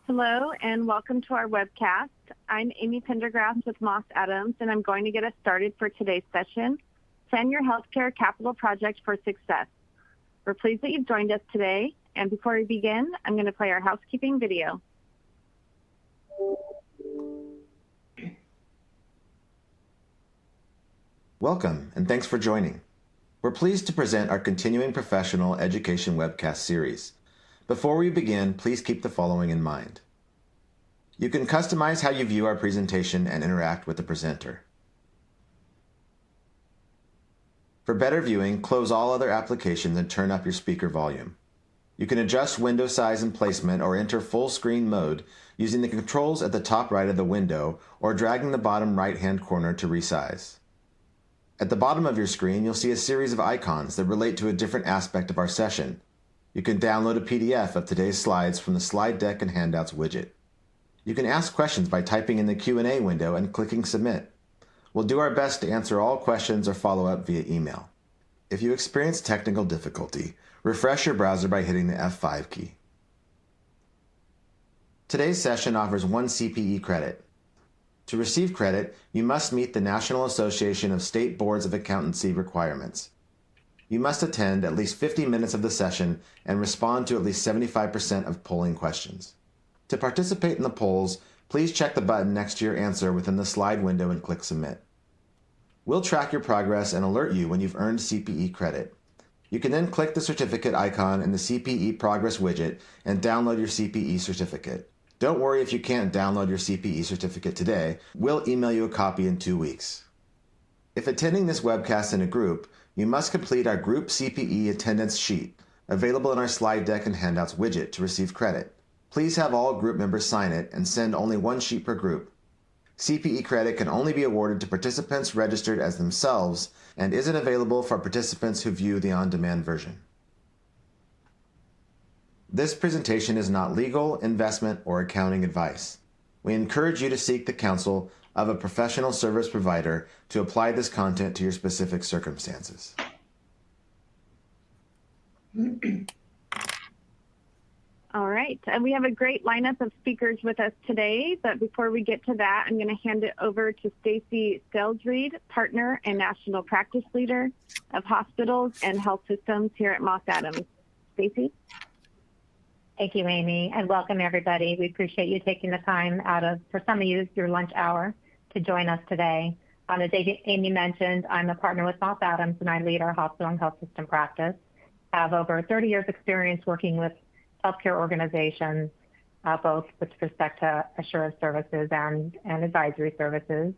Hello and welcome to our webcast. I'm Amy Pendergrass with Moss Adams, and I'm going to get us started for today's session, Plan Your Healthcare Capital Project for Success. We're pleased that you've joined us today, and before we begin, I'm going to play our housekeeping video. Welcome, and thanks for joining. We're pleased to present our continuing professional education webcast series. Before we begin, please keep the following in mind. You can customize how you view our presentation and interact with the presenter. For better viewing, close all other applications and turn up your speaker volume. You can adjust window size and placement or enter full screen mode using the controls at the top right of the window or dragging the bottom right-hand corner to resize. At the bottom of your screen, you'll see a series of icons that relate to a different aspect of our session. You can download a PDF of today's slides from the Slide Deck and Handouts widget. You can ask questions by typing in the Q&A window and clicking Submit. We'll do our best to answer all questions or follow up via email. If you experience technical difficulty, refresh your browser by hitting the F5 key. Today's session offers 1 CPE credit. To receive credit, you must meet the National Association of State Boards of Accountancy requirements. You must attend at least 50 minutes of the session and respond to at least 75% of polling questions. To participate in the polls, please check the button next to your answer within the slide window and click Submit. We'll track your progress and alert you when you've earned CPE credit. You can then click the certificate icon in the CPE Progress widget and download your CPE certificate. Don't worry if you can't download your CPE certificate today. We'll email you a copy in 2 weeks. If attending this webcast in a group, you must complete our group CPE attendance sheet, available in our Slide Deck and Handouts widget to receive credit. Please have all group members sign it and send only 1 sheet per group. CPE credit can only be awarded to participants registered as themselves and isn't available for participants who view the on-demand version. This presentation is not legal, investment, or accounting advice. We encourage you to seek the counsel of a professional service provider to apply this content to your specific circumstances. All right, and we have a great lineup of speakers with us today, but before we get to that, I'm going to hand it over to Stacy Stelzriede, partner and national practice leader of hospitals and health systems here at Moss Adams. Stacy? Thank you, Amy, and welcome everybody. We appreciate you taking the time out of, for some of you, your lunch hour to join us today. As Amy mentioned, I'm a partner with Moss Adams and I lead our hospital and health system practice. I have over 30 years experience working with healthcare organizations, both with respect to assurance services and advisory services.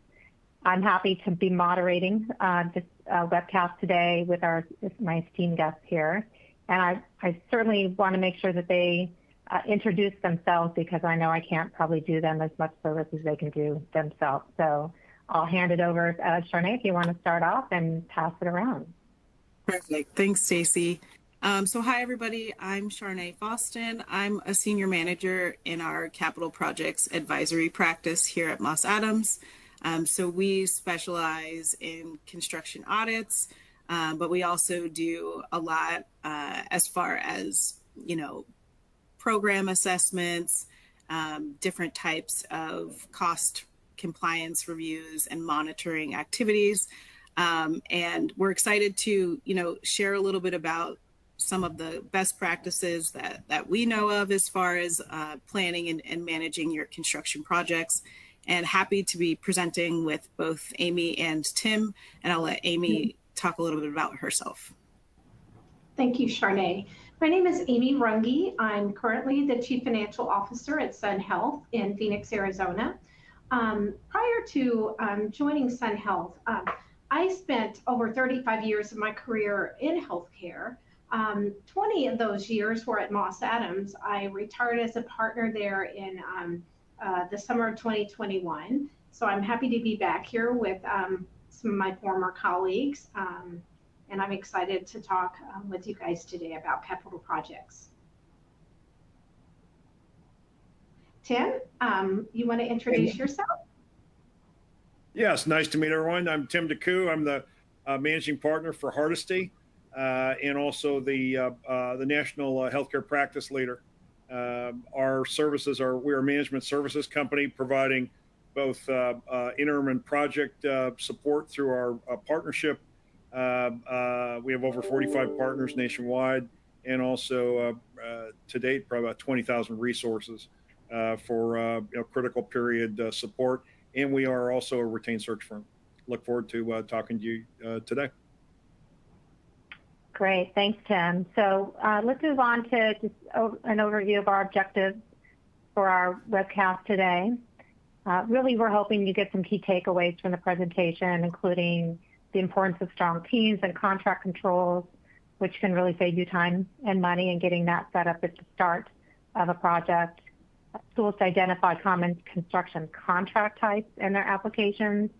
I'm happy to be moderating this webcast today with my esteemed guests here. And I certainly want to make sure that they introduce themselves because I know I can't probably do them as much service as they can do themselves. So I'll hand it over to Charnee if you want to start off and pass it around. Perfect. Thanks, Stacy. So hi, everybody. I'm Charnee Foston. I'm a senior manager in our capital projects advisory practice here at Moss Adams. So we specialize in construction audits, but we also do a lot as far as, program assessments, different types of cost compliance reviews and monitoring activities. And we're excited to, share a little bit about some of the best practices that we know of as far as planning and managing your construction projects. And happy to be presenting with both Amy and Tim, and I'll let Amy talk a little bit about herself. Thank you, Charnee. My name is Amy Runge. I'm currently the Chief Financial Officer at Sun Health in Phoenix, Arizona. Prior to joining Sun Health, I spent over 35 years of my career in healthcare. 20 of those years were at Moss Adams. I retired as a partner there in the summer of 2021. So I'm happy to be back here with some of my former colleagues. And I'm excited to talk with you guys today about capital projects. Tim, you want to introduce yourself? Yes, nice to meet everyone. I'm Tim DeCoo. I'm the managing partner for Hardesty and also the national healthcare practice leader. Our services we are a management services company providing both interim and project support through our partnership. We have over 45 partners nationwide, and also to date, probably about 20,000 resources for critical period support. And we are also a retained search firm. Look forward to talking to you today. Great, thanks, Tim. So let's move on to just an overview of our objectives for our webcast today. Really, we're hoping you get some key takeaways from the presentation, including the importance of strong teams and contract controls, which can really save you time and money in getting that set up at the start of a project. Tools to identify common construction contract types and their applications,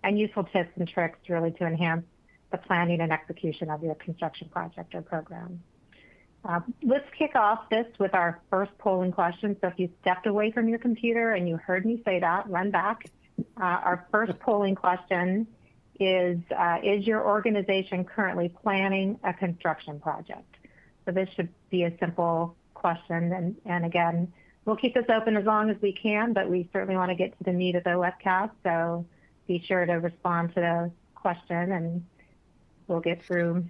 and useful tips and tricks really to enhance the planning and execution of your construction project or program. Let's kick off this with our first polling question. So if you stepped away from your computer and you heard me say that, run back. Our first polling question is your organization currently planning a construction project? So this should be a simple question. And again, we'll keep this open as long as we can, but we certainly want to get to the meat of the webcast. So be sure to respond to the question and we'll get through.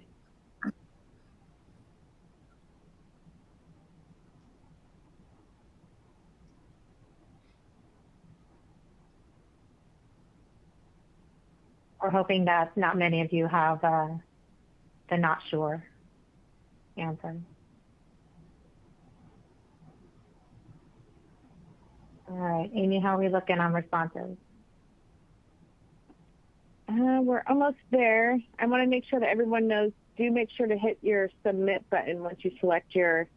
We're hoping that not many of you have the not sure answer. All right, Amy, how are we looking on responses? We're almost there. I want to make sure that everyone knows, do make sure to hit your submit button once you select your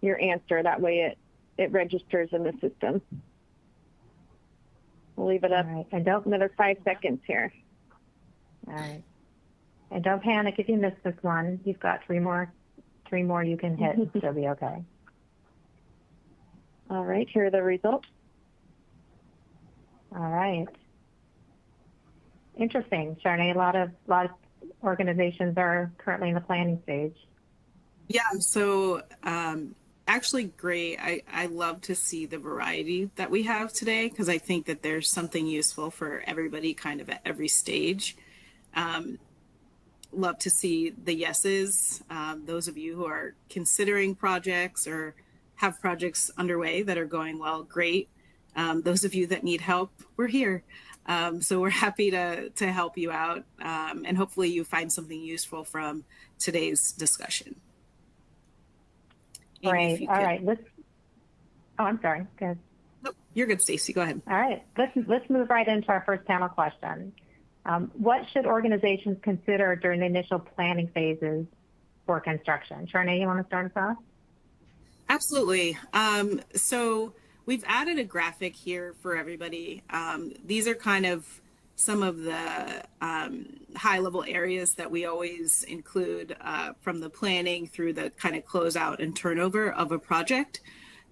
answer. That way it registers in the system. We'll leave it up and another 5 seconds here. All right. And don't panic if you miss this one. You've got three more you can hit. It'll be okay. All right, here are the results. All right. Interesting, Charnee. A lot of organizations are currently in the planning stage. Yeah, so actually great. I love to see the variety that we have today because I think that there's something useful for everybody kind of at every stage. Love to see the yeses. Those of you who are considering projects or have projects underway that are going well, great. Those of you that need help, we're here. So we're happy to help you out, and hopefully you find something useful from today's discussion. Great. Amy, all right. I'm sorry. Go ahead. Nope, you're good, Stacy. Go ahead. All right. Let's move right into our first panel question. What should organizations consider during the initial planning phases for construction? Charnee, you want to start us off? Absolutely. So we've added a graphic here for everybody. These are kind of some of the high-level areas that we always include from the planning through the kind of closeout and turnover of a project.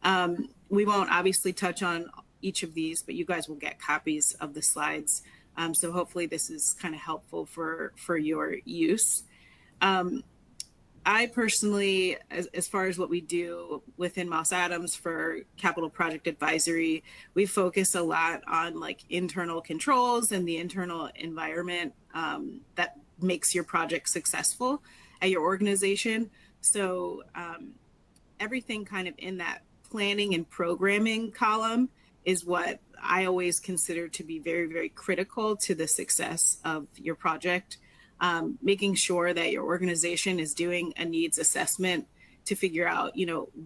We won't obviously touch on each of these, but you guys will get copies of the slides. So hopefully this is kind of helpful for your use. I personally, as far as what we do within Moss Adams for capital project advisory, we focus a lot on like internal controls and the internal environment that makes your project successful at your organization. So everything kind of in that planning and programming column is what I always consider to be very, very critical to the success of your project. Making sure that your organization is doing a needs assessment to figure out,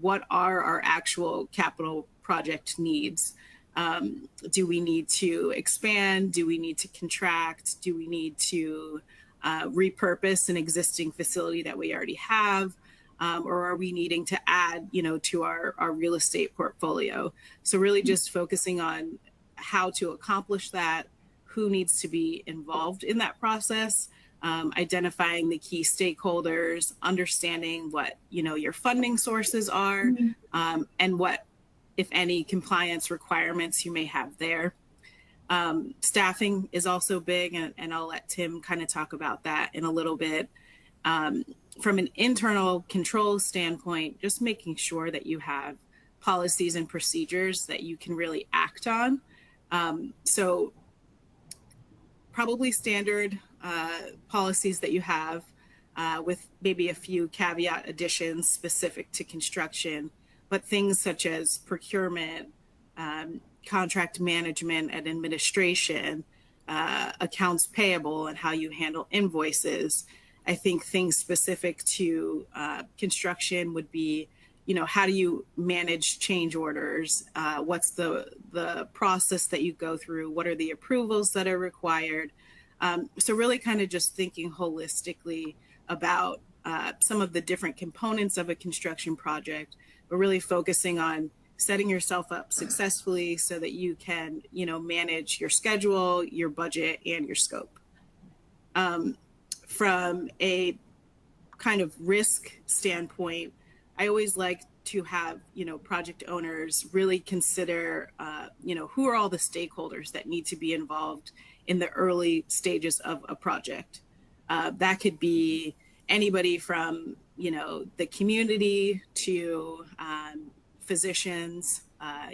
what are our actual capital project needs? Do we need to expand? Do we need to contract? Do we need to repurpose an existing facility that we already have? Or are we needing to add, to our real estate portfolio? So really just focusing on how to accomplish that, who needs to be involved in that process, identifying the key stakeholders, understanding what, your funding sources are, and what, if any, compliance requirements you may have there. Staffing is also big, and I'll let Tim kind of talk about that in a little bit. From an internal control standpoint, just making sure that you have policies and procedures that you can really act on. So probably standard policies that you have with maybe a few caveat additions specific to construction, but things such as procurement, contract management and administration, accounts payable and how you handle invoices. I think things specific to construction would be, how do you manage change orders? What's the process that you go through? What are the approvals that are required? So really kind of just thinking holistically about some of the different components of a construction project, but really focusing on setting yourself up successfully so that you can, manage your schedule, your budget, and your scope. From a kind of risk standpoint, I always like to have, project owners really consider, who are all the stakeholders that need to be involved in the early stages of a project. That could be anybody from, the community to physicians,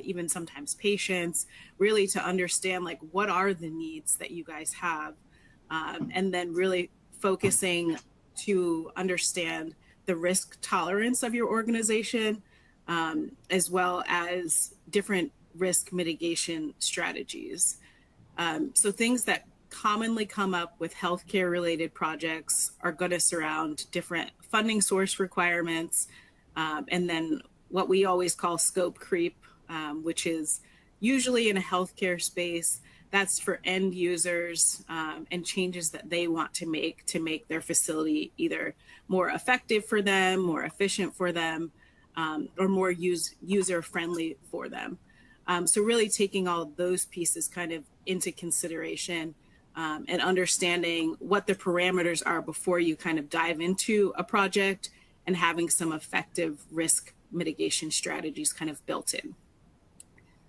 even sometimes patients, really to understand like what are the needs that you guys have, and then really focusing to understand the risk tolerance of your organization, as well as different risk mitigation strategies. So things that commonly come up with healthcare related projects are going to surround different funding source requirements, and then what we always call scope creep, which is usually in a healthcare space. That's for end users and changes that they want to make their facility either more effective for them, more efficient for them, or more user friendly for them. So really taking all of those pieces kind of into consideration and understanding what the parameters are before you kind of dive into a project and having some effective risk mitigation strategies kind of built in.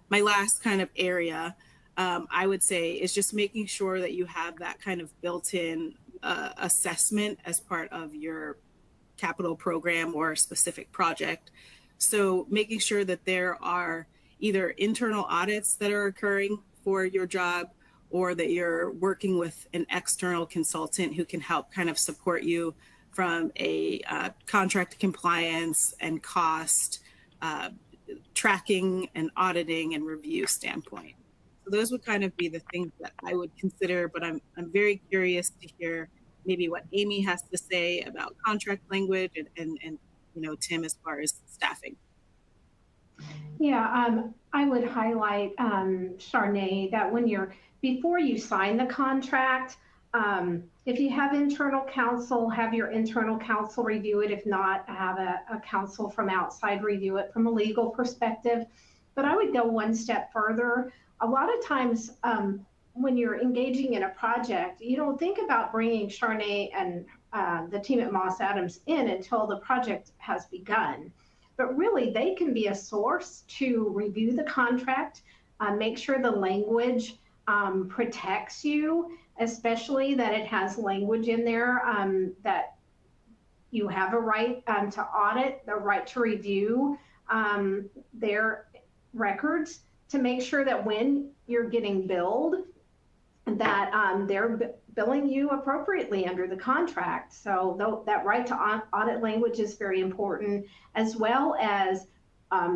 My last kind of area I would say is just making sure that you have that kind of built-in assessment as part of your capital program or specific project. So making sure that there are either internal audits that are occurring for your job, or that you're working with an external consultant who can help kind of support you from a contract compliance and cost tracking and auditing and review standpoint. So those would kind of be the things that I would consider, but I'm very curious to hear maybe what Amy has to say about contract language and Tim, as far as staffing. Yeah, I would highlight, Charnee, that before you sign the contract, if you have internal counsel, have your internal counsel review it. If not, have a counsel from outside review it from a legal perspective. But I would go one step further. A lot of times when you're engaging in a project, you don't think about bringing Charnee and the team at Moss Adams in until the project has begun. But really, they can be a source to review the contract, make sure the language protects you, especially that it has language in there that you have a right to audit, the right to review their records, to make sure that when you're getting billed, that they're billing you appropriately under the contract. So that right to audit language is very important, as well as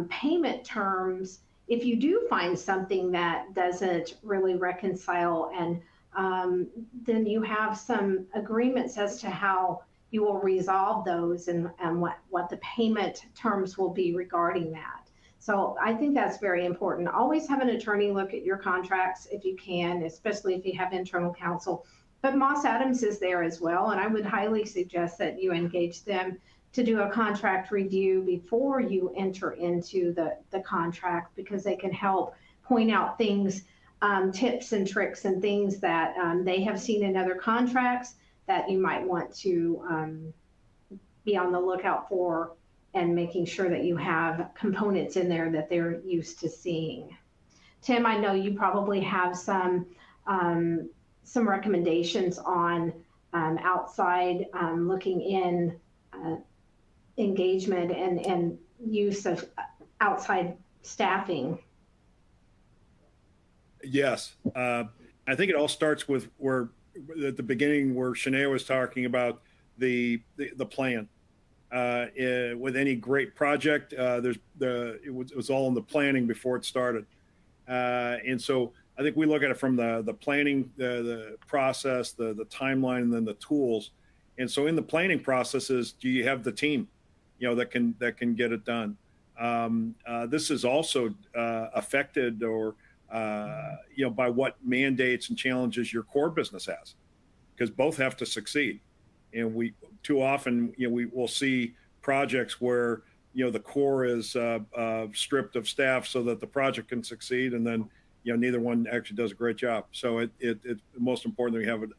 payment terms. If you do find something that doesn't really reconcile, and then you have some agreements as to how you will resolve those and what the payment terms will be regarding that. So I think that's very important. Always have an attorney look at your contracts if you can, especially if you have internal counsel. But Moss Adams is there as well, and I would highly suggest that you engage them to do a contract review before you enter into the contract, because they can help point out things, tips and tricks and things that they have seen in other contracts that you might want to be on the lookout for, and making sure that you have components in there that they're used to seeing. Tim, I know you probably have some recommendations on outside looking in engagement and use of outside staffing? Yes. I think it all starts with where at the beginning where Charnee was talking about the plan. With any great project, it was all in the planning before it started. And so I think we look at it from the planning, the process, the timeline, and then the tools. And so in the planning processes, do you have the team, that can get it done? This is also affected or by what mandates and challenges your core business has, because both have to succeed. And we too often, we will see projects where the core is stripped of staff so that the project can succeed, and then neither one actually does a great job. So it's most important that we have it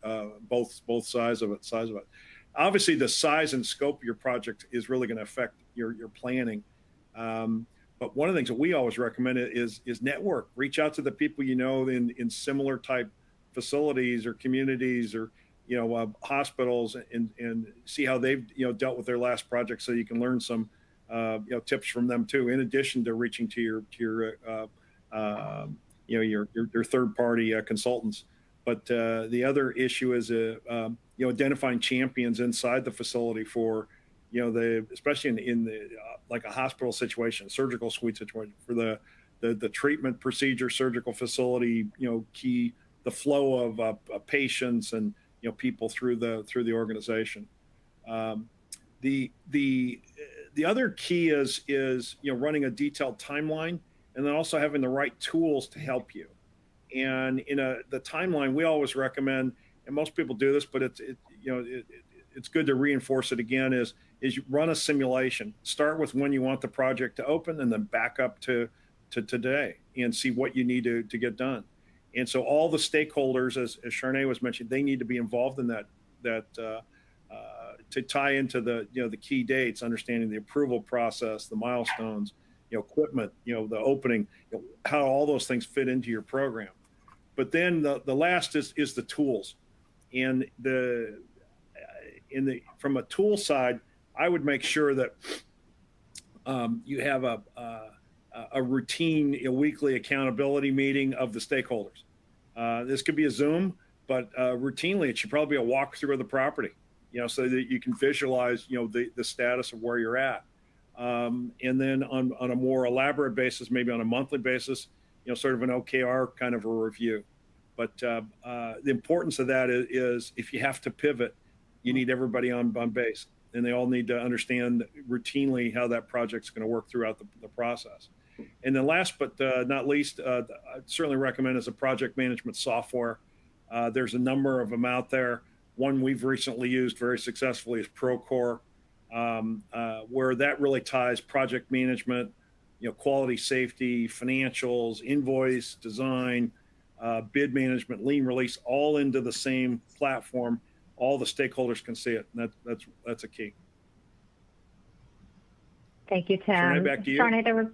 both sides of it. Obviously, the size and scope of your project is really going to affect your planning. But one of the things that we always recommend is network. Reach out to the people in similar type facilities or communities or hospitals and see how they've dealt with their last project, so you can learn some tips from them too, in addition to reaching to your third party consultants. But the other issue is identifying champions inside the facility for especially in the like a hospital situation, surgical suite situation, for the treatment procedure, surgical facility, the flow of patients and people through the organization. The other key is running a detailed timeline, and then also having the right tools to help you. And the timeline we always recommend, and most people do this, but it's good to reinforce it again, is you run a simulation. Start with when you want the project to open, and then back up to today and see what you need to get done. And so all the stakeholders, as Charnee was mentioning, they need to be involved in that to tie into the key dates, understanding the approval process, the milestones, equipment, the opening, how all those things fit into your program. But then the last is the tools. And from a tool side, I would make sure that you have a routine, weekly accountability meeting of the stakeholders. This could be a Zoom, but routinely it should probably be a walkthrough of the property, so that you can visualize, the status of where you're at. And then on a more elaborate basis, maybe on a monthly basis, sort of an OKR kind of a review. But the importance of that is if you have to pivot, you need everybody on base, and they all need to understand routinely how that project's going to work throughout the process. And then last but not least, I'd certainly recommend is a project management software. There's a number of them out there. One we've recently used very successfully is Procore, where that really ties project management, quality, safety, financials, invoice, design, bid management, lien release, all into the same platform. All the stakeholders can see it, and that's a key. Thank you, Tim. Charnee, back to you. Charnee, there was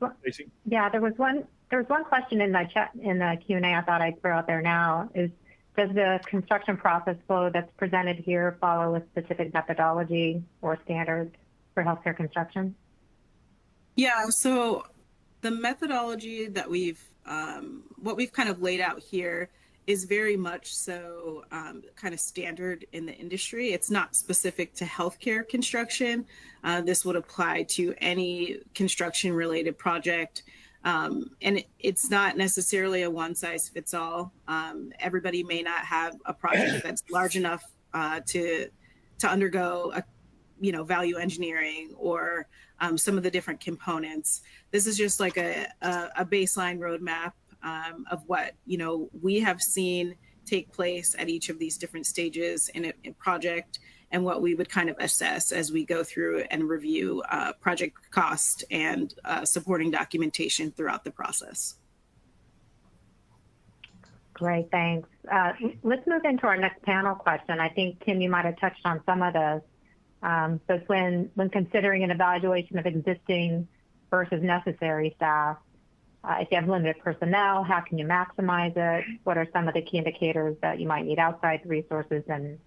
one question in the chat, in the Q&A I thought I'd throw out there now is, does the construction process flow that's presented here follow a specific methodology or standards for healthcare construction? Yeah, so the methodology that what we've kind of laid out here is very much so kind of standard in the industry. It's not specific to healthcare construction. This would apply to any construction related project. And it's not necessarily a one size fits all. Everybody may not have a project that's large enough to undergo value engineering or some of the different components. This is just like a baseline roadmap of what we have seen take place at each of these different stages in a project, and what we would kind of assess as we go through and review project cost and supporting documentation throughout the process. Great, thanks. Let's move into our next panel question. I think, Tim, you might have touched on some of this. So it's when considering an evaluation of existing versus necessary staff, if you have limited personnel, how can you maximize it? What are some of the key indicators that you might need outside resources, and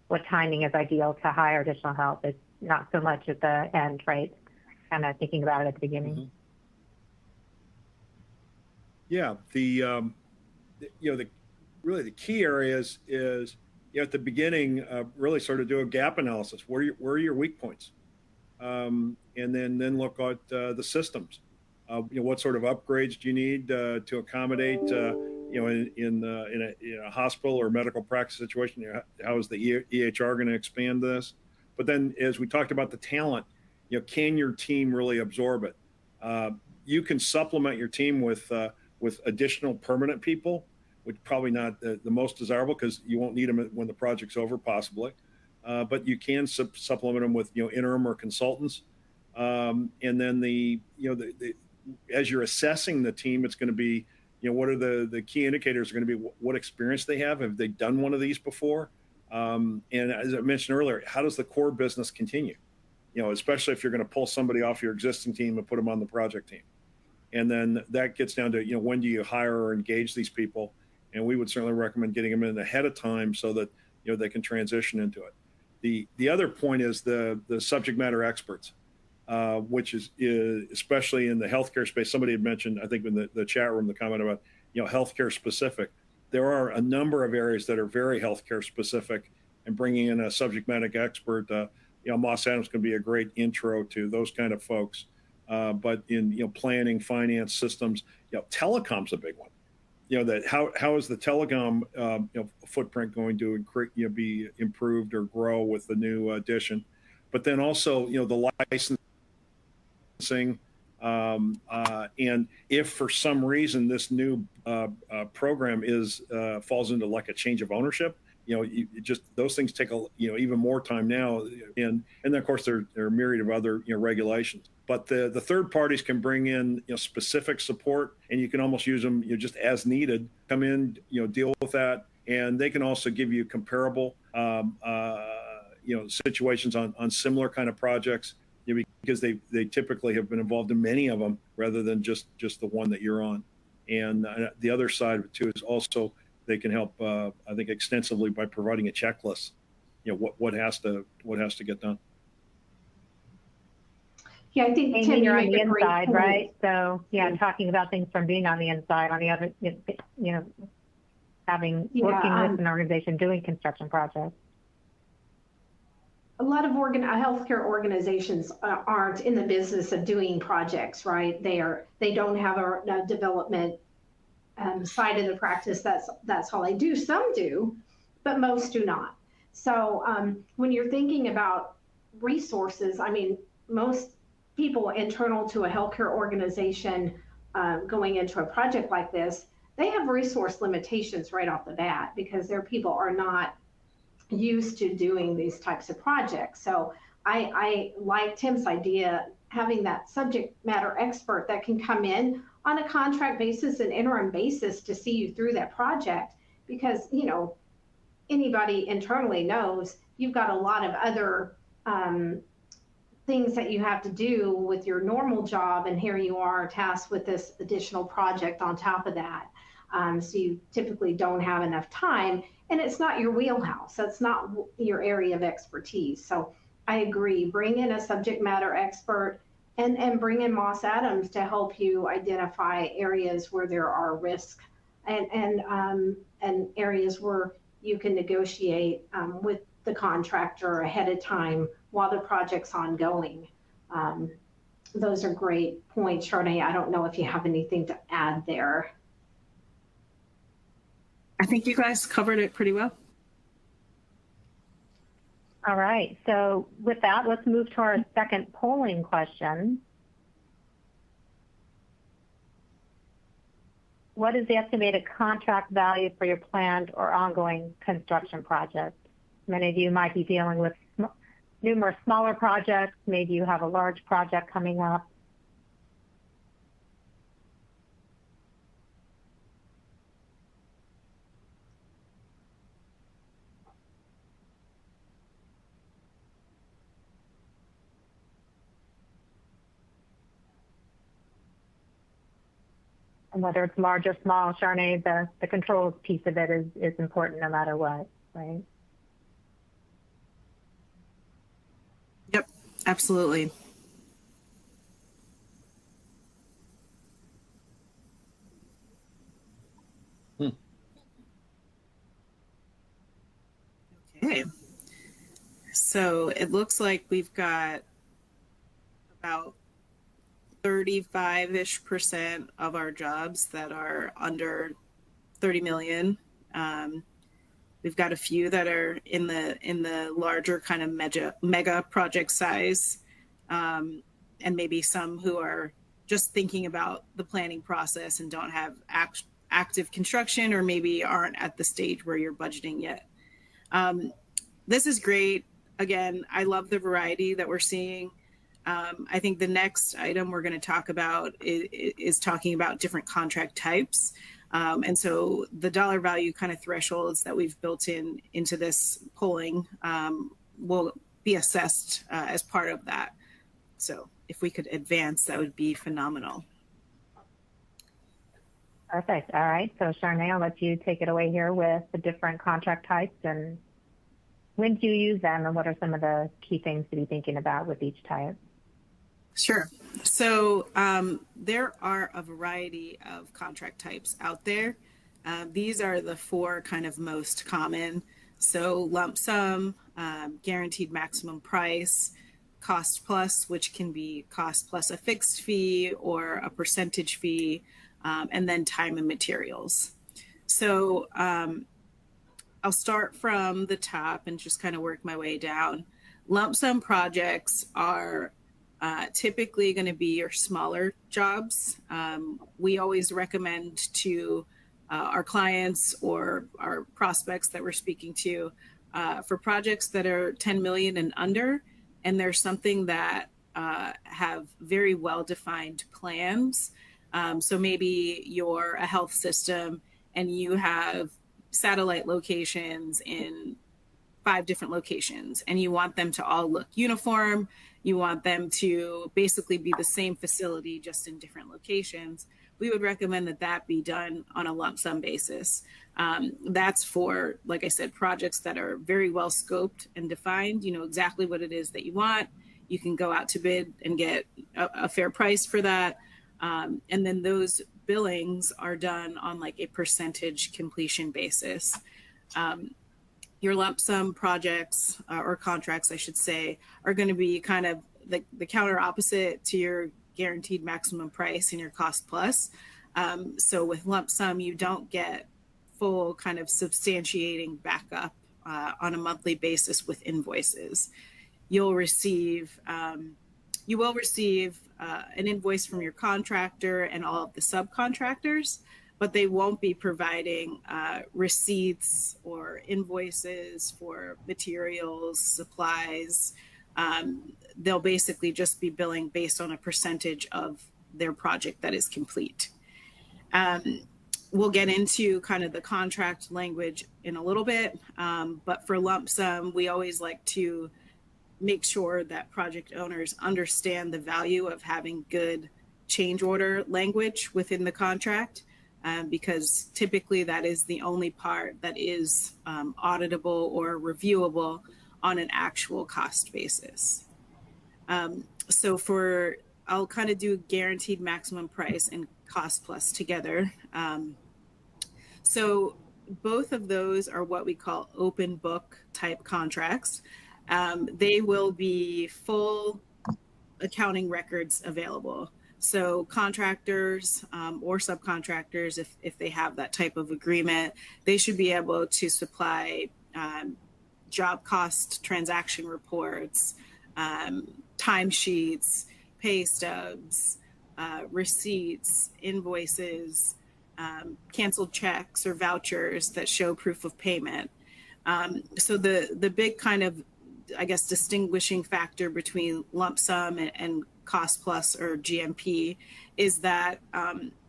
what timing is ideal to hire additional help? It's not so much at the end, right? Kind of thinking about it at the beginning. Yeah, really the key areas is at the beginning, really sort of do a gap analysis. Where are your weak points? And then look at the systems. What sort of upgrades do you need to accommodate? In a hospital or medical practice situation, how is the EHR going to expand this? But then, as we talked about the talent, can your team really absorb it? You can supplement your team with additional permanent people, which probably not the most desirable because you won't need them when the project's over, possibly. But you can supplement them with interim or consultants. And then as you're assessing the team, it's going to be what are the key indicators are going to be what experience they have they done one of these before, and as I mentioned earlier, how does the core business continue, especially if you're going to pull somebody off your existing team and put them on the project team. And then that gets down to when do you hire or engage these people, and we would certainly recommend getting them in ahead of time so that they can transition into it. The other point is the subject matter experts, which is especially in the healthcare space. Somebody had mentioned, I think in the chat room, the comment about healthcare specific. There are a number of areas that are very healthcare specific, and bringing in a subject matter expert, Moss Adams can be a great intro to those kind of folks. But in planning, finance, systems, telecom's a big one. That how is the telecom footprint going to be improved or grow with the new addition? But then also the licensing, and if for some reason this new program falls into like a change of ownership, just those things take even more time now, and then of course there are a myriad of other regulations. But the third parties can bring in specific support, and you can almost use them just as needed. Come in, deal with that, and they can also give you comparable situations on similar kind of projects, because they typically have been involved in many of them rather than just the one that you're on. And the other side of it too is also they can help, I think, extensively by providing a checklist. What has to get done. Yeah, I think Amy, Tim, you're on make the a great inside, point. right? So talking about things from being on the inside, on the other, working with an organization doing construction projects. A lot of healthcare organizations aren't in the business of doing projects, right? They don't have a development side of the practice. That's all they do. Some do, but most do not. So when you're thinking about resources, I mean, most people internal to a healthcare organization going into a project like this, they have resource limitations right off the bat because their people are not used to doing these types of projects. So I like Tim's idea, having that subject matter expert that can come in on a contract basis and interim basis to see you through that project, because anybody internally knows you've got a lot of other things that you have to do with your normal job, and here you are tasked with this additional project on top of that. So you typically don't have enough time, and it's not your wheelhouse. That's not your area of expertise. So I agree, bring in a subject matter expert and bring in Moss Adams to help you identify areas where there are risks and areas where you can negotiate with the contractor ahead of time while the project's ongoing. Those are great points, Charnee. I don't know if you have anything to add there. I think you guys covered it pretty well. All right. So with that, let's move to our second polling question. What is the estimated contract value for your planned or ongoing construction project? Many of you might be dealing with numerous smaller projects. Maybe you have a large project coming up. And whether it's large or small, Charnee, the controls piece of it is important no matter what, right? Yep, absolutely. So it looks like we've got about 35-ish% of our jobs that are under 30 million. We've got a few that are in the larger kind of mega project size, and maybe some who are just thinking about the planning process and don't have active construction, or maybe aren't at the stage where you're budgeting yet. This is great. Again, I love the variety that we're seeing. I think the next item we're going to talk about is talking about different contract types. And so the dollar value kind of thresholds that we've built into this polling will be assessed as part of that. So if we could advance, that would be phenomenal. Perfect. All right. So Charnee, I'll let you take it away here with the different contract types, and when do you use them, and what are some of the key things to be thinking about with each type? Sure. So there are a variety of contract types out there. These are the four kind of most common. So lump sum, guaranteed maximum price, cost plus, which can be cost plus a fixed fee or a percentage fee, and then time and materials. So I'll start from the top and just kind of work my way down. Lump sum projects are typically going to be your smaller jobs. We always recommend to our clients or our prospects that we're speaking to for projects that are 10 million and under, and there's something that have very well-defined plans. So maybe you're a health system and you have satellite locations in 5 different locations, and you want them to all look uniform. You want them to basically be the same facility, just in different locations. We would recommend that be done on a lump sum basis. That's for, like I said, projects that are very well scoped and defined. You know exactly what it is that you want. You can go out to bid and get a fair price for that. And then those billings are done on like a percentage completion basis. Your lump sum projects or contracts, I should say, are going to be kind of the counter opposite to your guaranteed maximum price and your cost plus. So with lump sum, you don't get full kind of substantiating backup on a monthly basis with invoices. You will receive an invoice from your contractor and all of the subcontractors, but they won't be providing receipts or invoices for materials, supplies. They'll basically just be billing based on a percentage of their project that is complete. We'll get into kind of the contract language in a little bit, but for lump sum, we always like to make sure that project owners understand the value of having good change order language within the contract. Because typically that is the only part that is auditable or reviewable on an actual cost basis. So I'll kind of do guaranteed maximum price and cost plus together. So both of those are what we call open book type contracts. They will be full accounting records available. So contractors or subcontractors, if they have that type of agreement, they should be able to supply job cost transaction reports, timesheets, pay stubs, receipts, invoices, canceled checks or vouchers that show proof of payment. So the big kind of, I guess, distinguishing factor between lump sum and cost plus or GMP is that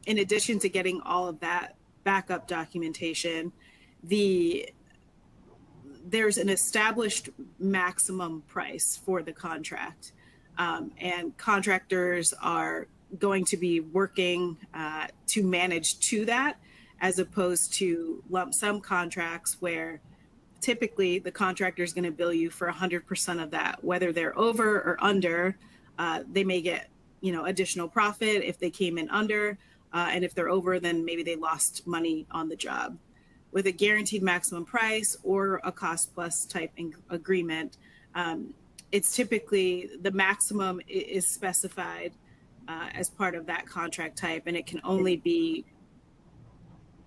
in addition to getting all of that backup documentation, there's an established maximum price for the contract, and contractors are going to be working to manage to that, as opposed to lump sum contracts where typically the contractor is going to bill you for 100% of that, whether they're over or under. They may get, additional profit if they came in under, and if they're over, then maybe they lost money on the job. With a guaranteed maximum price or a cost plus type agreement, It's typically the maximum is specified as part of that contract type, and it can only be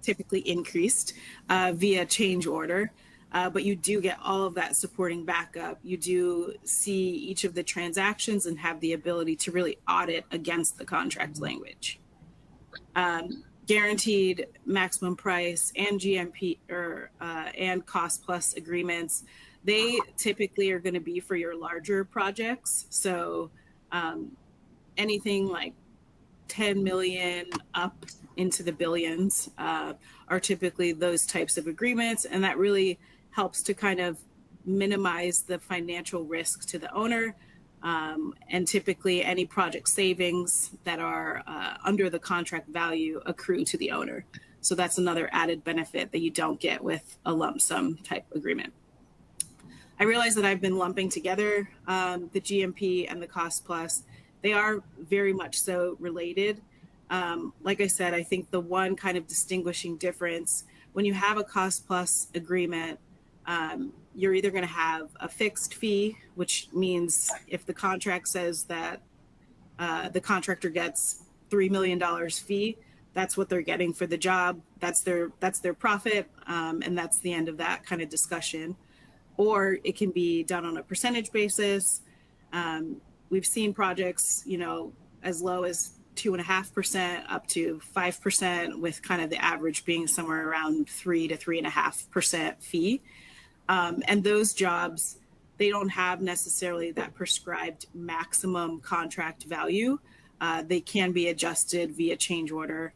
typically increased via change order. But you do get all of that supporting backup. You do see each of the transactions and have the ability to really audit against the contract language. Guaranteed maximum price and GMP and cost plus agreements, they typically are going to be for your larger projects. So anything like 10 million up into the billions are typically those types of agreements. And that really helps to kind of minimize the financial risk to the owner. And typically any project savings that are under the contract value accrue to the owner. So that's another added benefit that you don't get with a lump sum type agreement. I realize that I've been lumping together the GMP and the cost plus. They are very much so related. Like I said, I think the one kind of distinguishing difference, when you have a cost plus agreement, you're either going to have a fixed fee, which means if the contract says that the contractor gets $3 million fee, that's what they're getting for the job. That's their profit, and that's the end of that kind of discussion. Or it can be done on a percentage basis. We've seen projects, as low as 2.5% up to 5%, with kind of the average being somewhere around 3 to 3.5% fee. And those jobs, they don't have necessarily that prescribed maximum contract value. They can be adjusted via change order.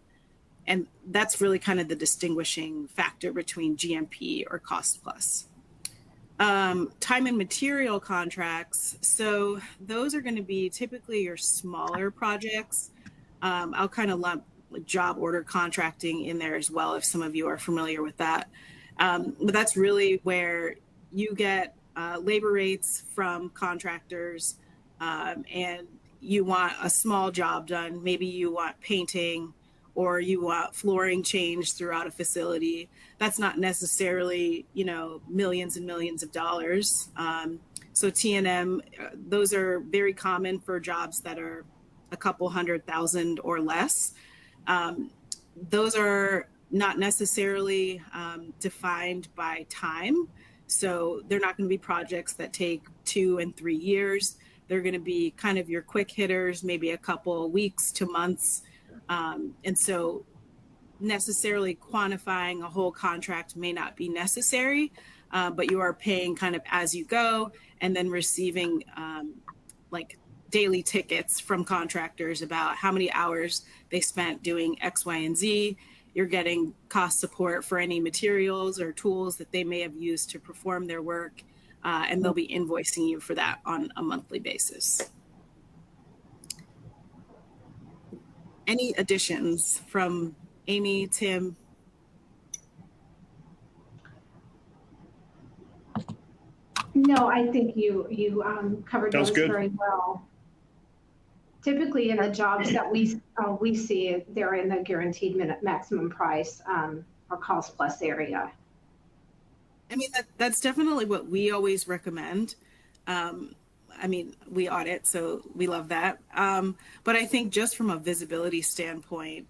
And that's really kind of the distinguishing factor between GMP or cost plus. Time and material contracts. So those are going to be typically your smaller projects. I'll kind of lump job order contracting in there as well, if some of you are familiar with that. But that's really where you get labor rates from contractors, and you want a small job done. Maybe you want painting, or you want flooring changed throughout a facility. That's not necessarily, millions and millions of dollars. So T&M, those are very common for jobs that are a couple $100,000 or less. Those are not necessarily defined by time. So they're not going to be projects that take 2 and 3 years. They're going to be kind of your quick hitters, maybe a couple weeks to months. And so necessarily quantifying a whole contract may not be necessary, but you are paying kind of as you go, and then receiving like daily tickets from contractors about how many hours they spent doing X, Y, and Z. You're getting cost support for any materials or tools that they may have used to perform their work, and they'll be invoicing you for that on a monthly basis. Any additions from Amy, Tim? No, I think you covered Sounds those good. very well. Typically, in the jobs that we see, they're in the guaranteed maximum price or cost plus area. I mean, that's definitely what we always recommend. I mean, we audit, so we love that. But I think just from a visibility standpoint,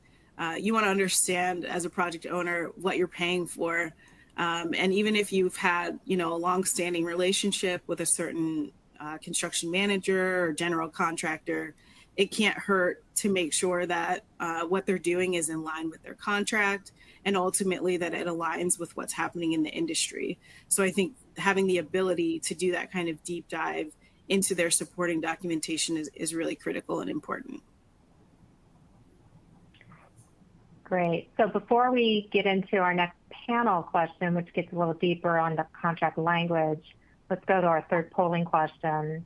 you want to understand as a project owner what you're paying for. And even if you've had, a long-standing relationship with a certain construction manager or general contractor, it can't hurt to make sure that what they're doing is in line with their contract, and ultimately that it aligns with what's happening in the industry. So I think having the ability to do that kind of deep dive into their supporting documentation is really critical and important. Great. So before we get into our next panel question, which gets a little deeper on the contract language, let's go to our third polling question.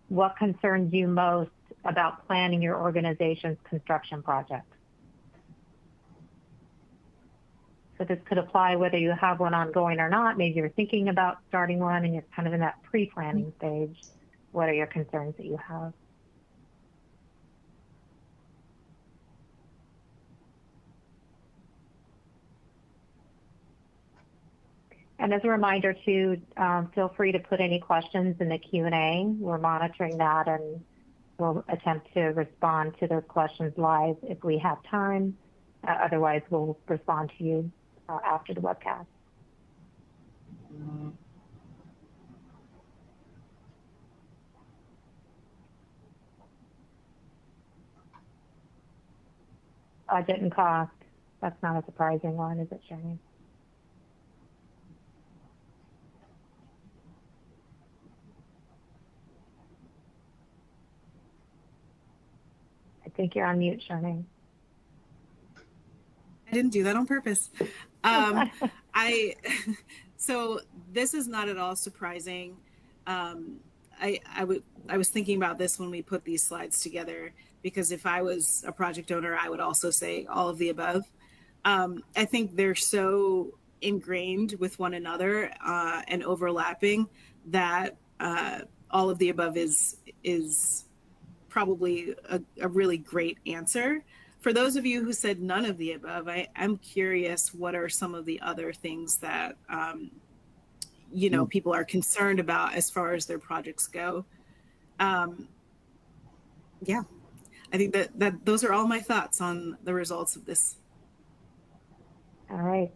What concerns you most about planning your organization's construction project? So this could apply whether you have one ongoing or not. Maybe you're thinking about starting one and you're kind of in that pre-planning stage. What are your concerns that you have? And as a reminder too, feel free to put any questions in the Q&A. We're monitoring that and we'll attempt to respond to those questions live if we have time. Otherwise, we'll respond to you after the webcast. Budget and cost. That's not a surprising one, is it, Charnee? I think you're on mute, Charnee. I didn't do that on purpose. So this is not at all surprising. I was thinking about this when we put these slides together, because if I was a project owner, I would also say all of the above. I think they're so ingrained with one another and overlapping that all of the above is probably a really great answer. For those of you who said none of the above, I'm curious, what are some of the other things that people are concerned about as far as their projects go? Yeah, I think that those are all my thoughts on the results of this. All right.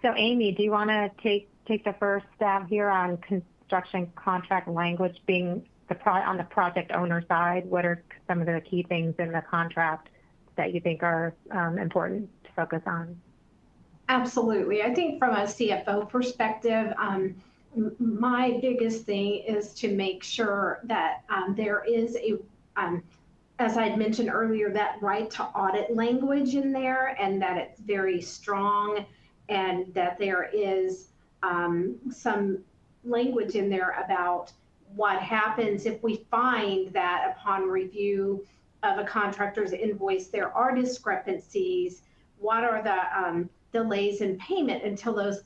So Amy, do you want to take the first stab here on construction contract language being on the project owner side? What are some of the key things in the contract that you think are important to focus on? Absolutely. I think from a CFO perspective, my biggest thing is to make sure that there is as I had mentioned earlier, that right to audit language in there, and that it's very strong, and that there is some language in there about what happens if we find that upon review of a contractor's invoice, there are discrepancies. What are the delays in payment until those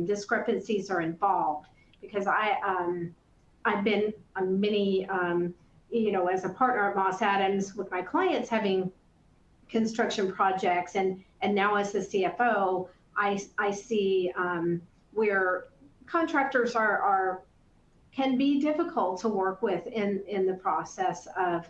discrepancies are involved? Because I've been on many, as a partner at Moss Adams with my clients having construction projects, and now as the CFO, I see where contractors can be difficult to work with in the process of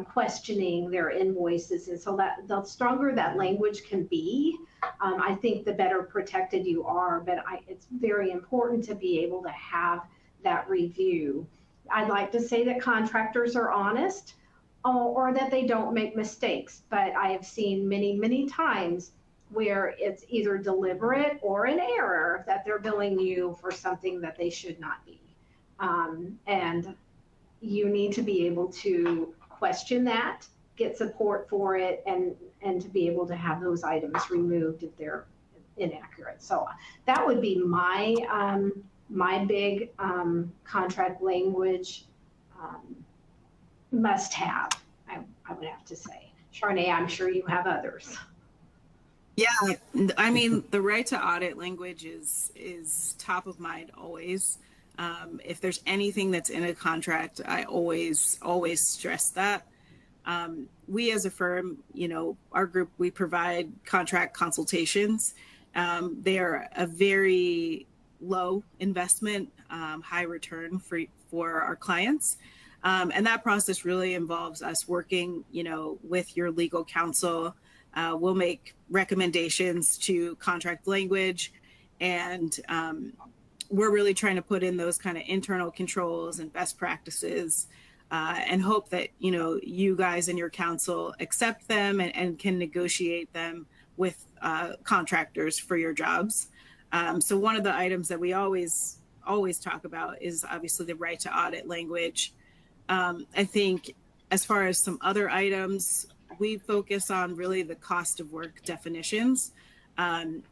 questioning their invoices. And so that the stronger that language can be, I think the better protected you are. But it's very important to be able to have that review. I'd like to say that contractors are honest or that they don't make mistakes, but I have seen many, many times where it's either deliberate or an error that they're billing you for something that they should not be. And you need to be able to question that, get support for it, and to be able to have those items removed if they're inaccurate. So that would be my big contract language must have, I would have to say. Charnee, I'm sure you have others. Yeah, I mean, the right to audit language is top of mind always. If there's anything that's in a contract, I always stress that. We as a firm, our group, we provide contract consultations. They are a very low investment, high return for our clients. And that process really involves us working, with your legal counsel. We'll make recommendations to contract language, and we're really trying to put in those kind of internal controls and best practices, and hope that, you guys and your counsel accept them and can negotiate them with contractors for your jobs. So one of the items that we always talk about is obviously the right to audit language. I think as far as some other items, we focus on really the cost of work definitions.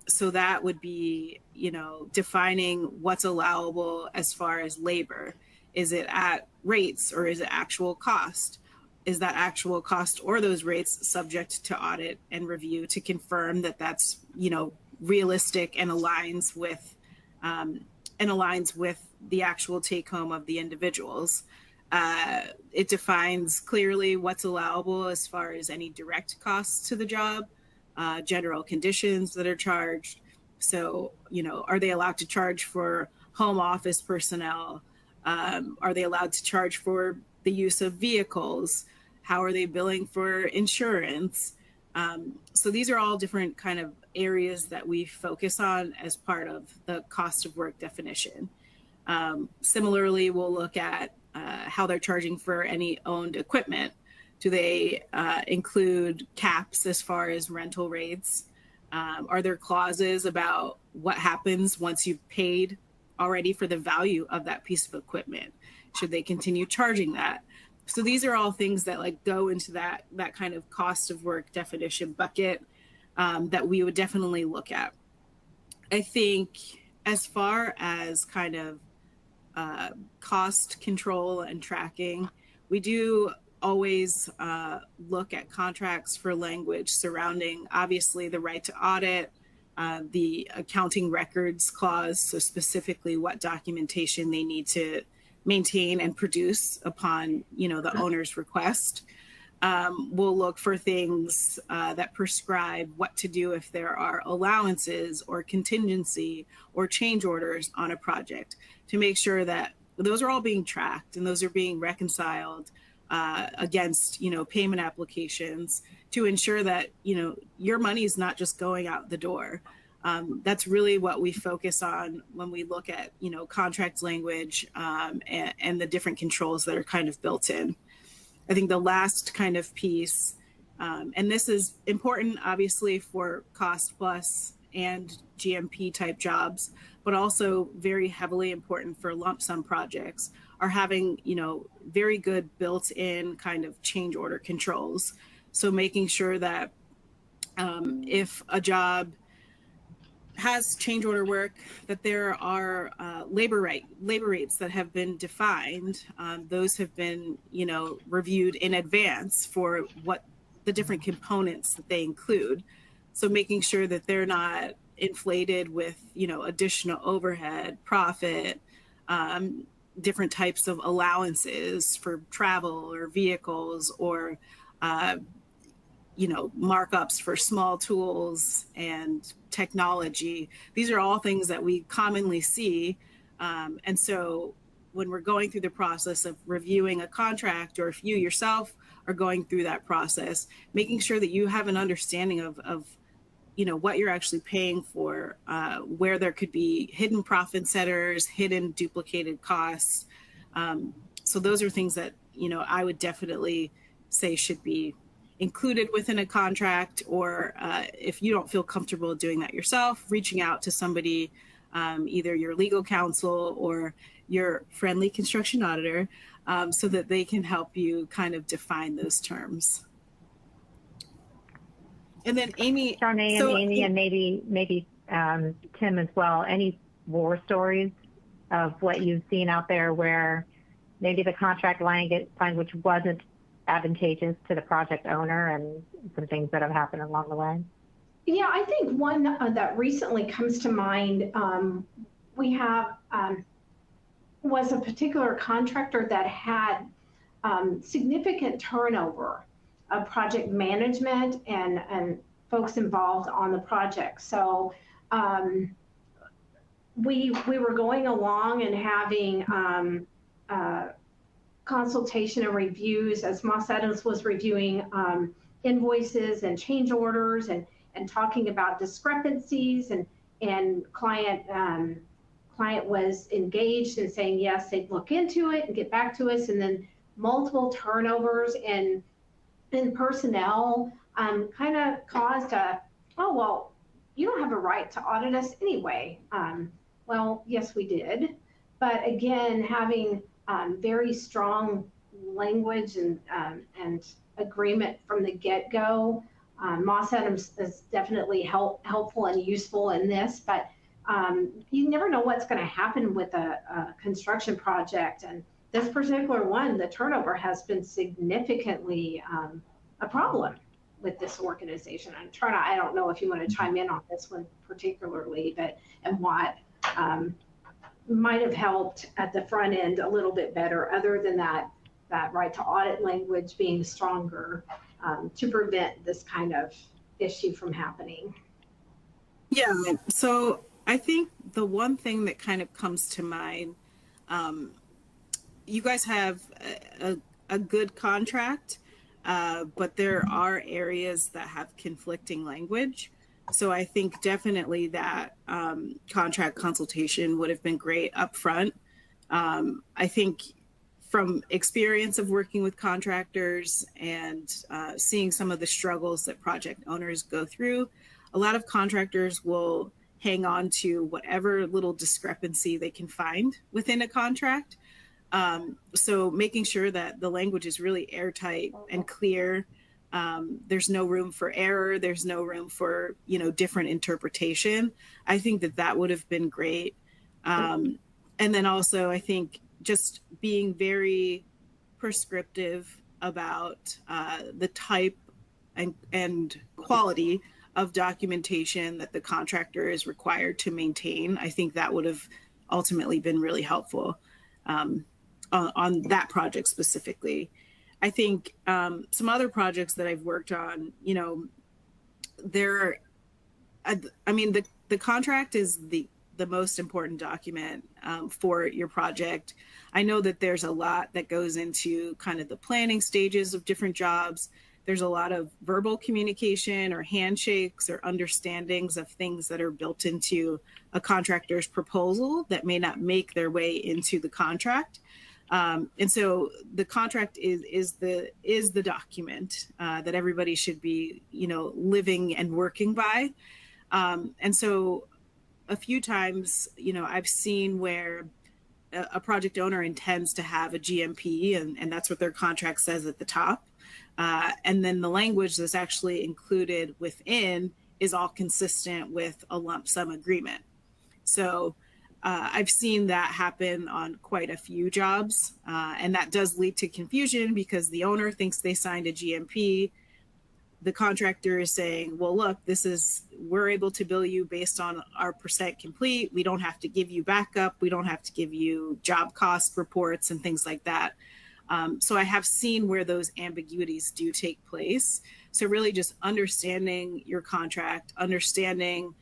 So that would be, defining what's allowable as far as labor. Is it at rates or is it actual cost? Is that actual cost or those rates subject to audit and review to confirm that that's, realistic and aligns with the actual take home of the individuals? It defines clearly what's allowable as far as any direct costs to the job, general conditions that are charged, So, are they allowed to charge for home office personnel? Are they allowed to charge for the use of vehicles? How are they billing for insurance? So these are all different kind of areas that we focus on as part of the cost of work definition. Similarly, we'll look at how they're charging for any owned equipment. Do they include caps as far as rental rates? Are there clauses about what happens once you've paid already for the value of that piece of equipment? Should they continue charging that? So these are all things that like go into that kind of cost of work definition bucket that we would definitely look at. I think as far as kind of cost control and tracking, we do always look at contracts for language surrounding obviously the right to audit, the accounting records clause, so specifically what documentation they need to maintain and produce upon the owner's request. We'll look for things that prescribe what to do if there are allowances or contingency or change orders on a project, to make sure that those are all being tracked and those are being reconciled against payment applications, to ensure that your money is not just going out the door. That's really what we focus on when we look at contract language and the different controls that are kind of built in. I think the last kind of piece, and this is important obviously for cost plus and GMP type jobs, but also very heavily important for lump sum projects, are having very good built-in kind of change order controls. So making sure that if a job has change order work, that there are labor rates that have been defined. Those have been reviewed in advance for what the different components that they include. So making sure that they're not inflated with additional overhead, profit, different types of allowances for travel or vehicles, or markups for small tools and technology. These are all things that we commonly see. And so when we're going through the process of reviewing a contract, or if you yourself are going through that process, making sure that you have an understanding of what you're actually paying for, where there could be hidden profit centers, hidden duplicated costs. So those are things that, I would definitely say should be included within a contract, or if you don't feel comfortable doing that yourself, reaching out to somebody, either your legal counsel or your friendly construction auditor, so that they can help you kind of define those terms. And then Amy, Charnee and Amy, and maybe Tim as well, any war stories of what you've seen out there where maybe the contract language wasn't advantageous to the project owner, and some things that have happened along the way? Yeah, I think one that recently comes to mind, we have was a particular contractor that had significant turnover of project management and folks involved on the project. So we were going along and having consultation and reviews as Moss Adams was reviewing invoices and change orders and talking about discrepancies, and client was engaged in saying yes, they'd look into it and get back to us, and then multiple turnovers in personnel kind of caused oh, well, you don't have a right to audit us anyway. Well, yes, we did. But again, having very strong language and agreement from the get-go. Moss Adams is definitely helpful and useful in this, but you never know what's going to happen with a construction project. And this particular one, the turnover has been significantly a problem with this organization. And Charnee, I don't know if you want to chime in on this one particularly, but and what might have helped at the front end a little bit better, other than that right to audit language being stronger to prevent this kind of issue from happening. Yeah, so I think the one thing that kind of comes to mind, you guys have a good contract, but there are areas that have conflicting language. So I think definitely that contract consultation would have been great up front. I think from experience of working with contractors and seeing some of the struggles that project owners go through, a lot of contractors will hang on to whatever little discrepancy they can find within a contract. So making sure that the language is really airtight and clear. There's no room for error. There's no room for, different interpretation. I think that that would have been great. And then also, I think just being very prescriptive about the type and quality of documentation that the contractor is required to maintain. I think that would have ultimately been really helpful on that project specifically. I think some other projects that I've worked on, the contract is the most important document for your project. I know that there's a lot that goes into kind of the planning stages of different jobs. There's a lot of verbal communication or handshakes or understandings of things that are built into a contractor's proposal that may not make their way into the contract. And so the contract is the document that everybody should be, living and working by. And so a few times, I've seen where a project owner intends to have a GMP, and that's what their contract says at the top. And then the language that's actually included within is all consistent with a lump sum agreement. So I've seen that happen on quite a few jobs, and that does lead to confusion because the owner thinks they signed a GMP. The contractor is saying, well, look, we're able to bill you based on our percent complete. We don't have to give you backup. We don't have to give you job cost reports and things like that. So I have seen where those ambiguities do take place. So really just understanding your contract, understanding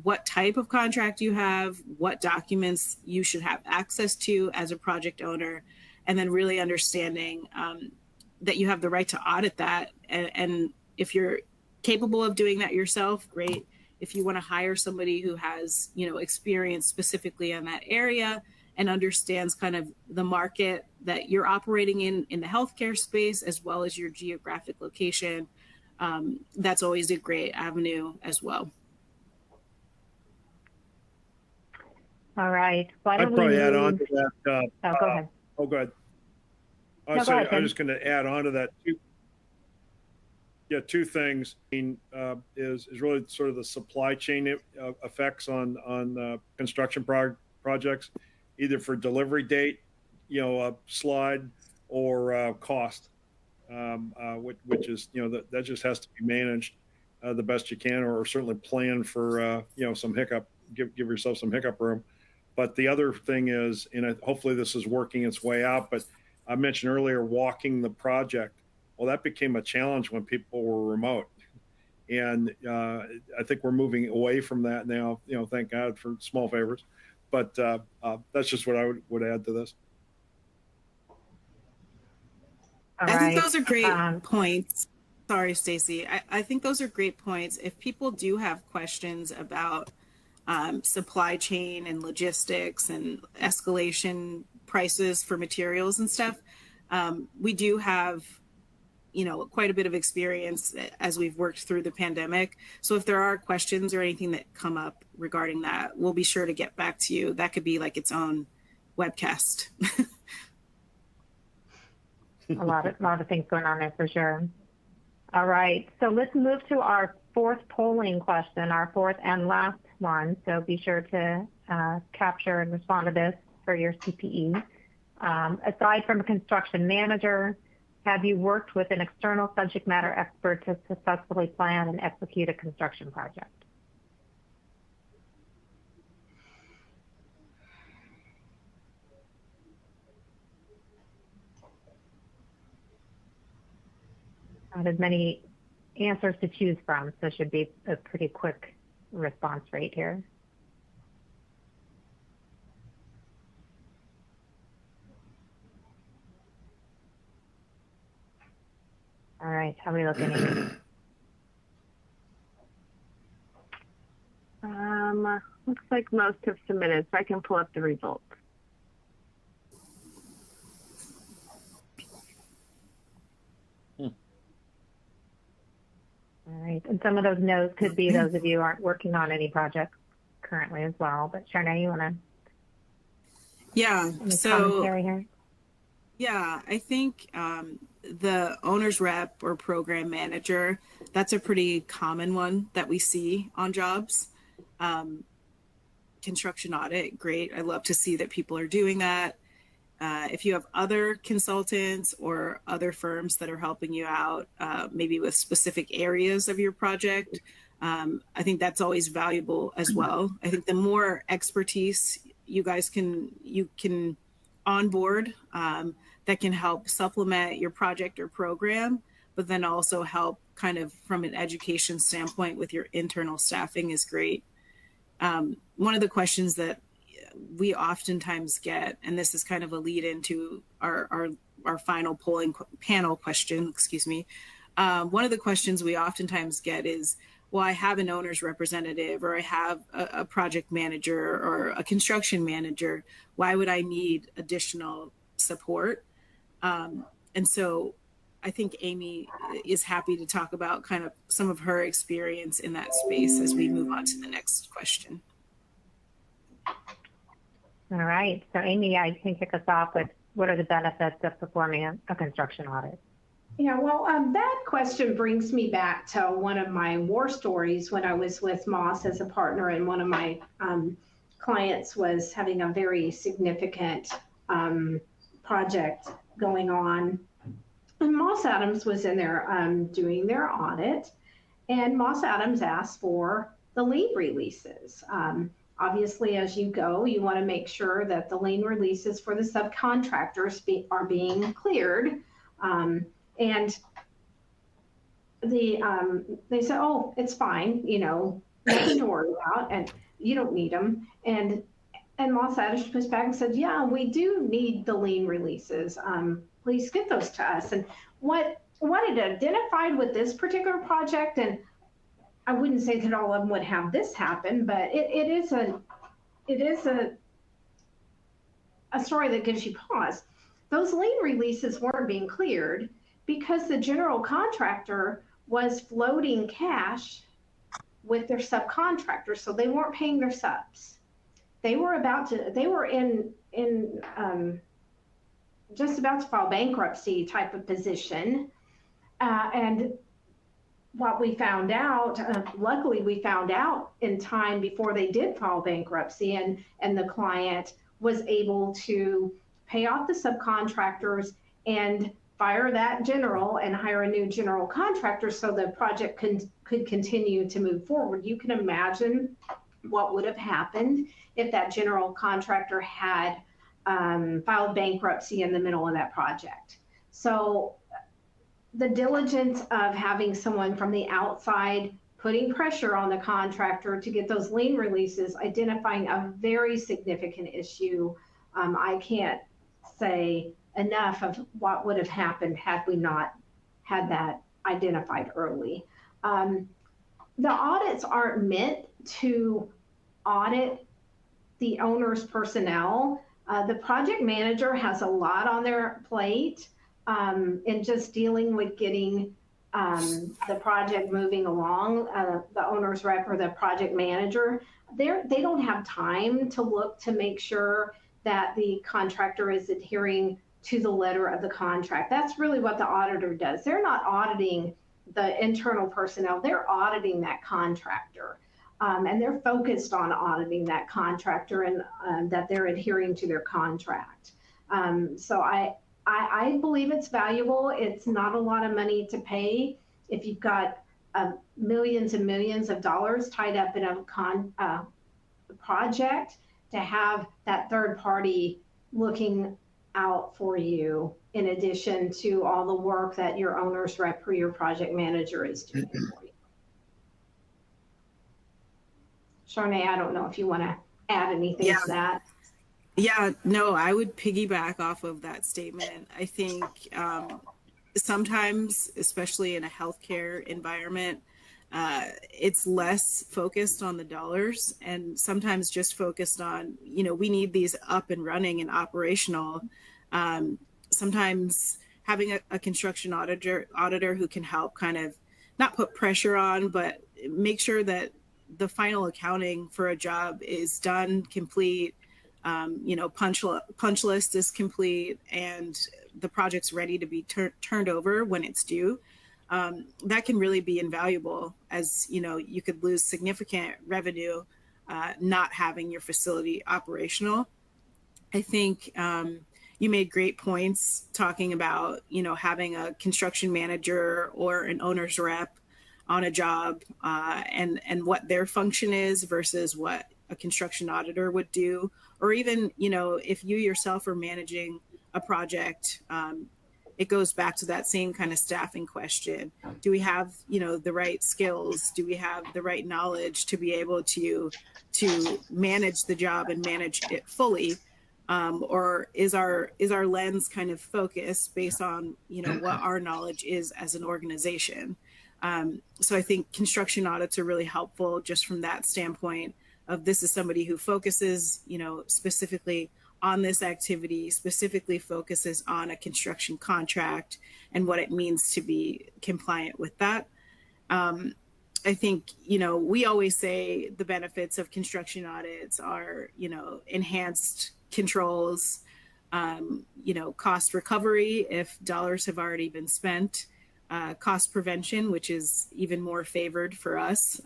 what type of contract you have, what documents you should have access to as a project owner, and then really understanding that you have the right to audit that. And if you're capable of doing that yourself, great. If you want to hire somebody who has, experience specifically in that area and understands kind of the market that you're operating in the healthcare space, as well as your geographic location, that's always a great avenue as well. All right. I'd probably add on to that. Go ahead. Go ahead. No, go ahead, I'm just going to add on to that. Two things. Is really sort of the supply chain effects on construction projects, either for delivery date, slide, or cost, which is that just has to be managed the best you can, or certainly plan for some hiccup. Give yourself some hiccup room. But the other thing is, and hopefully this is working its way out, but I mentioned earlier walking the project. Well, that became a challenge when people were remote. And I think we're moving away from that now, thank God for small favors. But that's just what I would add to this. I think those are great points. Sorry, Stacy. I think those are great points. If people do have questions about supply chain and logistics and escalation prices for materials and stuff, we do have quite a bit of experience as we've worked through the pandemic. So if there are questions or anything that come up regarding that, we'll be sure to get back to you. That could be like its own webcast. A lot of things going on there for sure. All right, so let's move to our fourth polling question, our fourth and last one. So be sure to capture and respond to this for your CPE. Aside from a construction manager, have you worked with an external subject matter expert to successfully plan and execute a construction project? Not as many answers to choose from, so it should be a pretty quick response rate here. All right, how are we looking at? Looks like most have submitted, so I can pull up the results. All right, and some of those no's could be those of you who aren't working on any projects currently as well. But Charnee, you want to? Yeah. Any So commentary here? yeah, I think the owner's rep or program manager, that's a pretty common one that we see on jobs. Construction audit, great. I love to see that people are doing that. If you have other consultants or other firms that are helping you out, maybe with specific areas of your project, I think that's always valuable as well. I think the more expertise you guys can onboard that can help supplement your project or program, but then also help kind of from an education standpoint with your internal staffing is great. One of the questions that we oftentimes get, and this is kind of a lead into our final polling panel question, excuse me. One of the questions we oftentimes get is, well, I have an owner's representative, or I have a project manager or a construction manager. Why would I need additional support? And so I think Amy is happy to talk about kind of some of her experience in that space as we move on to the next question. All right, so Amy, I can kick us off with what are the benefits of performing a construction audit? Yeah, well, that question brings me back to one of my war stories when I was with Moss as a partner, and one of my clients was having a very significant project going on. And Moss Adams was in there doing their audit, and Moss Adams asked for the lien releases. Obviously, as you go, you want to make sure that the lien releases for the subcontractors are being cleared. And they said, oh, it's fine, you know, nothing to worry about, and you don't need them. And Moss Adams pushed back and said, yeah, we do need the lien releases. Please get those to us. And what it identified with this particular project, and I wouldn't say that all of them would have this happen, but it is a story that gives you pause. Those lien releases weren't being cleared because the general contractor was floating cash with their subcontractors, so they weren't paying their subs. They were just about to file bankruptcy type of position, and what we found out, luckily we found out in time before they did file bankruptcy, and the client was able to pay off the subcontractors and fire that general and hire a new general contractor so the project could continue to move forward. You can imagine what would have happened if that general contractor had filed bankruptcy in the middle of that project. So the diligence of having someone from the outside putting pressure on the contractor to get those lien releases, identifying a very significant issue. I can't say enough of what would have happened had we not had that identified early. The audits aren't meant to audit the owner's personnel. The project manager has a lot on their plate in just dealing with getting the project moving along. The owner's rep or the project manager, they don't have time to look to make sure that the contractor is adhering to the letter of the contract. That's really what the auditor does. They're not auditing the internal personnel, they're auditing that contractor. And they're focused on auditing that contractor and that they're adhering to their contract. So I believe it's valuable. It's not a lot of money to pay if you've got millions and millions of dollars tied up in a project, to have that third party looking out for you in addition to all the work that your owner's rep or your project manager is doing for you. Charnee, I don't know if you want to add anything to that. Yeah, no, I would piggyback off of that statement. I think sometimes, especially in a healthcare environment, it's less focused on the dollars and sometimes just focused on, we need these up and running and operational. Sometimes having a construction auditor who can help kind of not put pressure on, but make sure that the final accounting for a job is done, complete, punch list is complete, and the project's ready to be turned over when it's due. That can really be invaluable, as you could lose significant revenue not having your facility operational. I think you made great points talking about having a construction manager or an owner's rep on a job and what their function is versus what a construction auditor would do, or even if you yourself are managing a project. It goes back to that same kind of staffing question. Do we have, the right skills? Do we have the right knowledge to be able to manage the job and manage it fully? Or is our lens kind of focused based on, what our knowledge is as an organization? So I think construction audits are really helpful just from that standpoint of this is somebody who focuses, specifically on this activity, specifically focuses on a construction contract and what it means to be compliant with that. I think, we always say the benefits of construction audits are, enhanced controls, cost recovery if dollars have already been spent, cost prevention, which is even more favored for us.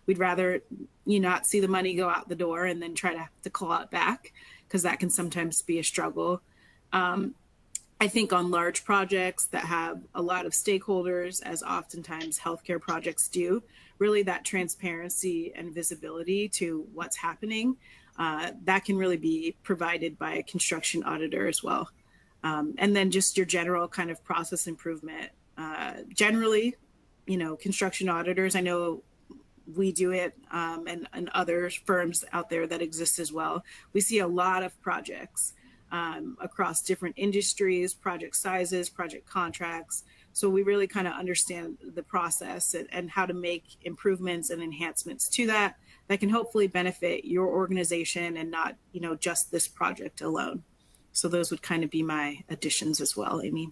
We'd rather you not see the money go out the door and then try to have to claw it back, because that can sometimes be a struggle. I think on large projects that have a lot of stakeholders, as oftentimes healthcare projects do, really that transparency and visibility to what's happening, that can really be provided by a construction auditor as well. And then just your general kind of process improvement. Generally, construction auditors, I know we do it, and other firms out there that exist as well. We see a lot of projects across different industries, project sizes, project contracts. So we really kind of understand the process and how to make improvements and enhancements to that can hopefully benefit your organization and not, just this project alone. So those would kind of be my additions as well, Amy.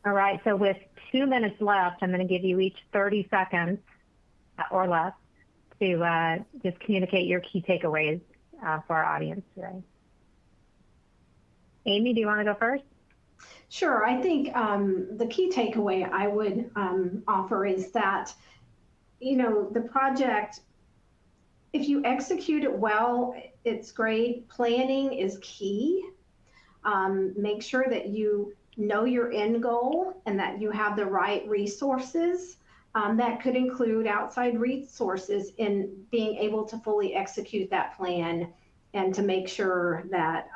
All right, so with 2 minutes left, I'm going to give you each 30 seconds or less to just communicate your key takeaways for our audience today. Amy, do you want to go first? Sure. I think the key takeaway I would offer is that, the project, if you execute it well, it's great. Planning is key. Make sure that you know your end goal and that you have the right resources. That could include outside resources in being able to fully execute that plan and to make sure that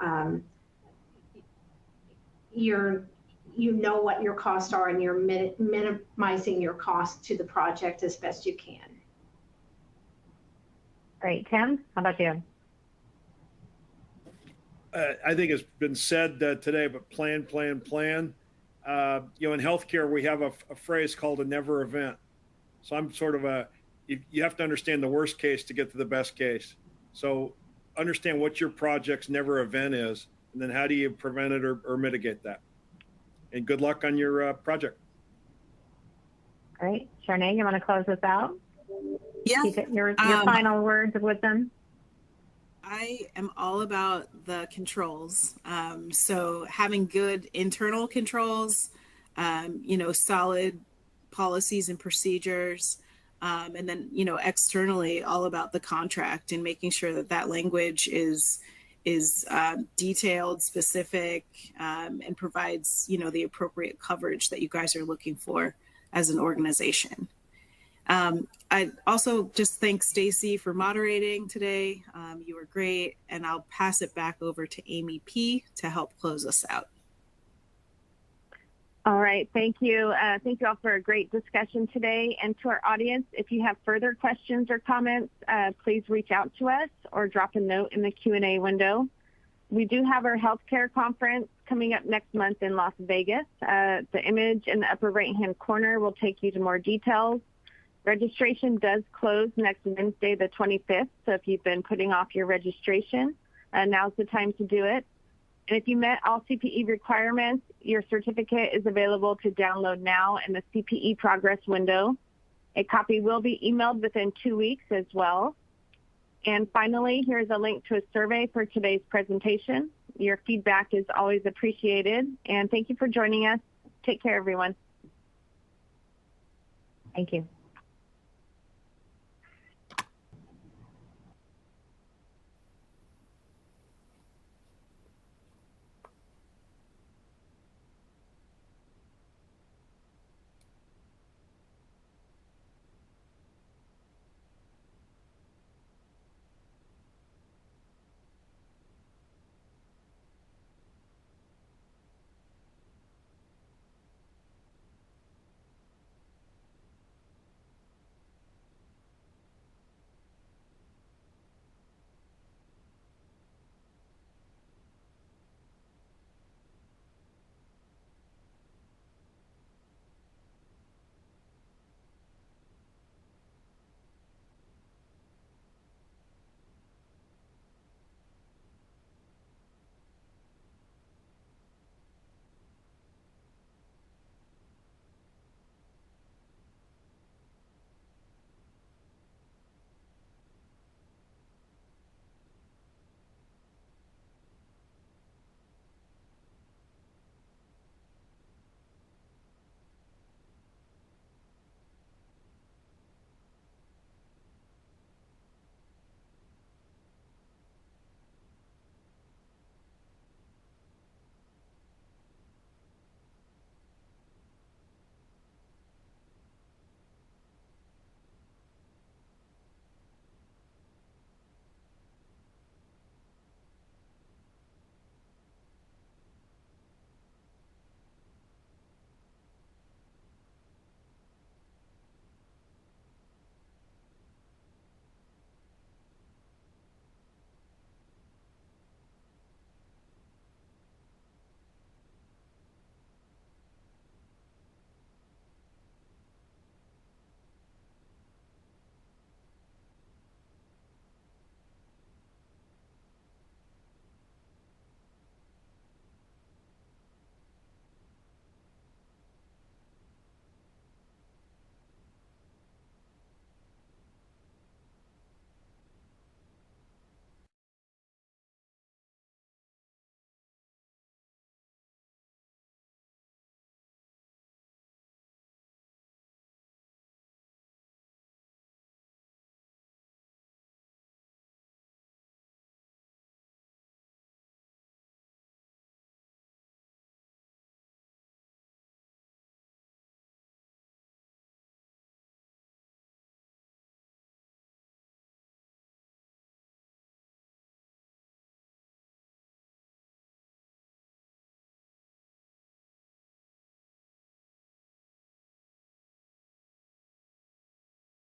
you know what your costs are and you're minimizing your cost to the project as best you can. Great. Tim, how about you? I think it's been said today, but plan. In healthcare, we have a phrase called a never event. So I'm sort of you have to understand the worst case to get to the best case. So understand what your project's never event is, and then how do you prevent it or mitigate that? And good luck on your project. Great. Charnee, you want to close this out? Yeah. Your final words of wisdom? I am all about the controls. So having good internal controls, solid policies and procedures, and then, externally all about the contract and making sure that language is detailed, specific, and provides, the appropriate coverage that you guys are looking for as an organization. I also just thank Stacy for moderating today. You were great, and I'll pass it back over to Amy P. to help close us out. All right, thank you. Thank you all for a great discussion today. And to our audience, if you have further questions or comments, please reach out to us or drop a note in the Q&A window. We do have our healthcare conference coming up next month in Las Vegas. The image in the upper right-hand corner will take you to more details. Registration does close next Wednesday, the 25th. So if you've been putting off your registration, now's the time to do it. And if you met all CPE requirements, your certificate is available to download now in the CPE progress window. A copy will be emailed within 2 weeks as well. And finally, here's a link to a survey for today's presentation. Your feedback is always appreciated. And thank you for joining us. Take care, everyone. Thank you.